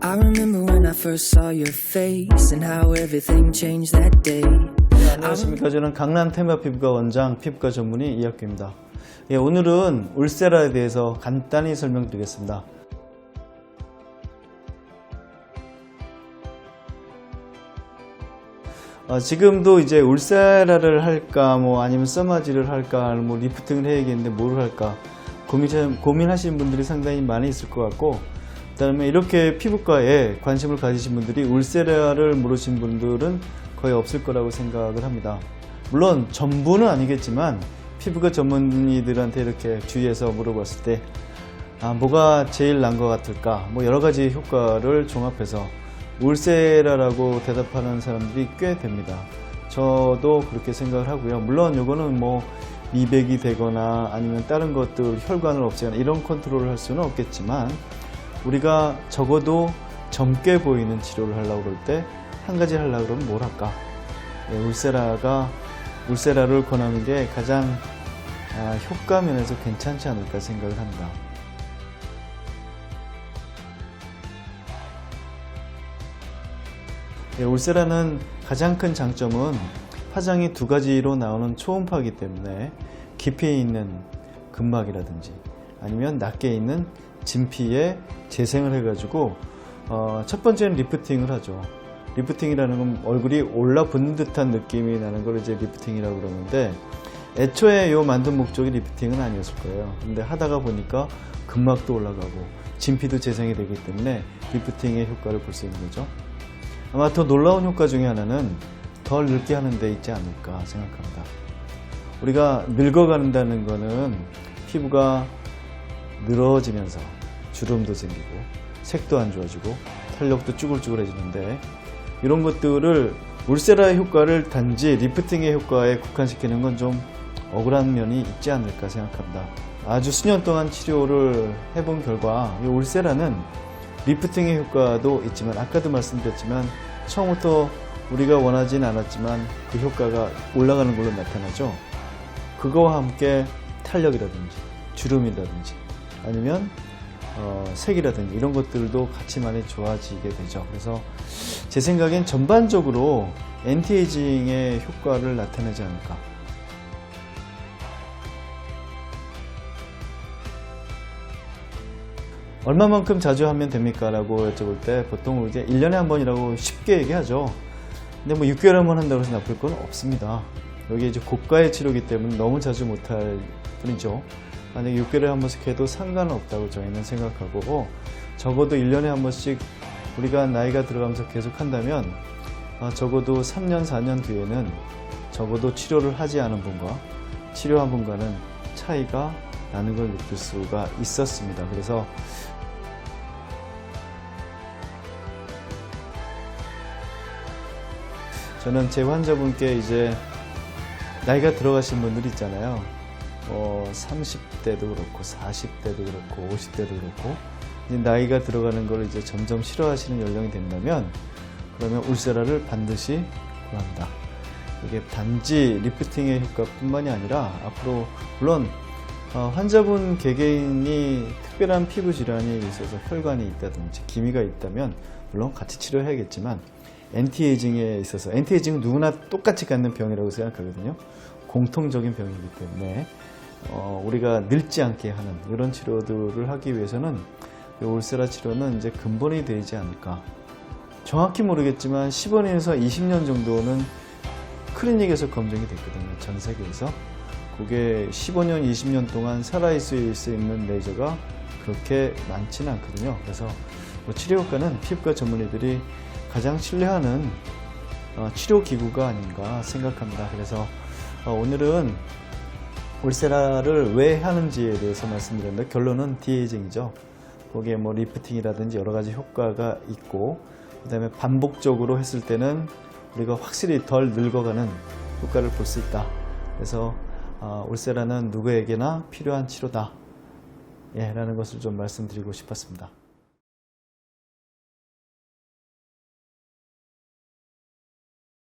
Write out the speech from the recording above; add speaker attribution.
Speaker 1: I remember when I first saw your face and how everything changed that day.
Speaker 2: 안녕하십니까. 저는 강남 테마 피부과 원장 피부과 전문의 이학규입니다. 오늘은 울세라에 대해서 간단히 설명드리겠습니다. 지금도 이제 울세라를 할까 아니면 써마지를 할까 리프팅을 해야겠는데 뭐를 할까 고민하시는 분들이 상당히 많이 있을 것 같고, 그 다음에 이렇게 피부과에 관심을 가지신 분들이 울세라를 모르신 분들은 거의 없을 거라고 생각을 합니다. 물론 전부는 아니겠지만 피부과 전문의들한테 이렇게 주위에서 물어봤을 때 뭐가 제일 나은 것 같을까, 여러 가지 효과를 종합해서 울세라라고 대답하는 사람들이 꽤 됩니다. 저도 그렇게 생각을 하고요. 물론 이거는 미백이 되거나 아니면 다른 것들 혈관을 없애거나 이런 컨트롤을 할 수는 없겠지만, 우리가 적어도 젊게 보이는 치료를 하려고 그럴 때 한 가지 하려고 그러면 뭘 할까? 울세라를 권하는 게 가장 효과 면에서 괜찮지 않을까 생각을 합니다. 울세라는 가장 큰 장점은 파장이 두 가지로 나오는 초음파이기 때문에 깊이 있는 근막이라든지 아니면 낮게 있는 진피에 재생을 해가지고 첫 번째는 리프팅을 하죠. 리프팅이라는 건 얼굴이 올라붙는 듯한 느낌이 나는 걸 이제 리프팅이라고 그러는데, 애초에 요 만든 목적이 리프팅은 아니었을 거예요. 근데 하다가 보니까 근막도 올라가고 진피도 재생이 되기 때문에 리프팅의 효과를 볼 수 있는 거죠. 아마 더 놀라운 효과 중에 하나는 덜 늙게 하는 데 있지 않을까 생각합니다. 우리가 늙어간다는 거는 피부가 늘어지면서 주름도 생기고 색도 안 좋아지고 탄력도 쭈글쭈글해지는데, 이런 것들을 울세라의 효과를 단지 리프팅의 효과에 국한시키는 건 좀 억울한 면이 있지 않을까 생각합니다. 아주 수년 동안 치료를 해본 결과 이 울세라는 리프팅의 효과도 있지만, 아까도 말씀드렸지만 처음부터 우리가 원하진 않았지만 그 효과가 올라가는 걸로 나타나죠. 그거와 함께 탄력이라든지 주름이라든지 아니면 색이라든지 이런 것들도 같이 많이 좋아지게 되죠. 그래서 제 생각엔 전반적으로 엔티에이징의 효과를 나타내지 않을까. 얼마만큼 자주 하면 됩니까? 라고 여쭤볼 때 보통 이제 1년에 한 번이라고 쉽게 얘기하죠. 근데 6개월에 한 번 한다고 해서 나쁠 건 없습니다. 여기 이제 고가의 치료이기 때문에 너무 자주 못할 뿐이죠. 만약에 6개월에 한 번씩 해도 상관은 없다고 저희는 생각하고, 적어도 1년에 한 번씩 우리가 나이가 들어가면서 계속 한다면 적어도 3년, 4년 뒤에는 적어도 치료를 하지 않은 분과 치료한 분과는 차이가 나는 걸 느낄 수가 있었습니다. 그래서 저는 제 환자분께 이제 나이가 들어가신 분들 있잖아요. 30대도 그렇고 40대도 그렇고 50대도 그렇고 이제 나이가 들어가는 걸 이제 점점 싫어하시는 연령이 된다면, 그러면 울세라를 반드시 권합니다. 이게 단지 리프팅의 효과뿐만이 아니라 앞으로 물론 환자분 개개인이 특별한 피부 질환이 있어서 혈관이 있다든지 기미가 있다면 물론 같이 치료해야겠지만, 엔티에이징에 있어서 엔티에이징은 누구나 똑같이 갖는 병이라고 생각하거든요. 공통적인 병이기 때문에 우리가 늙지 않게 하는 이런 치료들을 하기 위해서는 울세라 치료는 이제 근본이 되지 않을까. 정확히 모르겠지만 15년에서 20년 정도는 클리닉에서 검증이 됐거든요. 전 세계에서. 그게 15년, 20년 동안 살아있을 수 있는 레이저가 그렇게 많지는 않거든요. 그래서 치료 효과는 피부과 전문의들이 가장 신뢰하는 치료기구가 아닌가 생각합니다. 그래서 오늘은 울세라를 왜 하는지에 대해서 말씀드렸는데, 결론은 디에이징이죠. 거기에 리프팅이라든지 여러 가지 효과가 있고, 그 다음에 반복적으로 했을 때는 우리가 확실히 덜 늙어가는 효과를 볼 수 있다. 그래서 울세라는 누구에게나 필요한 치료다 라는 것을 좀 말씀드리고 싶었습니다.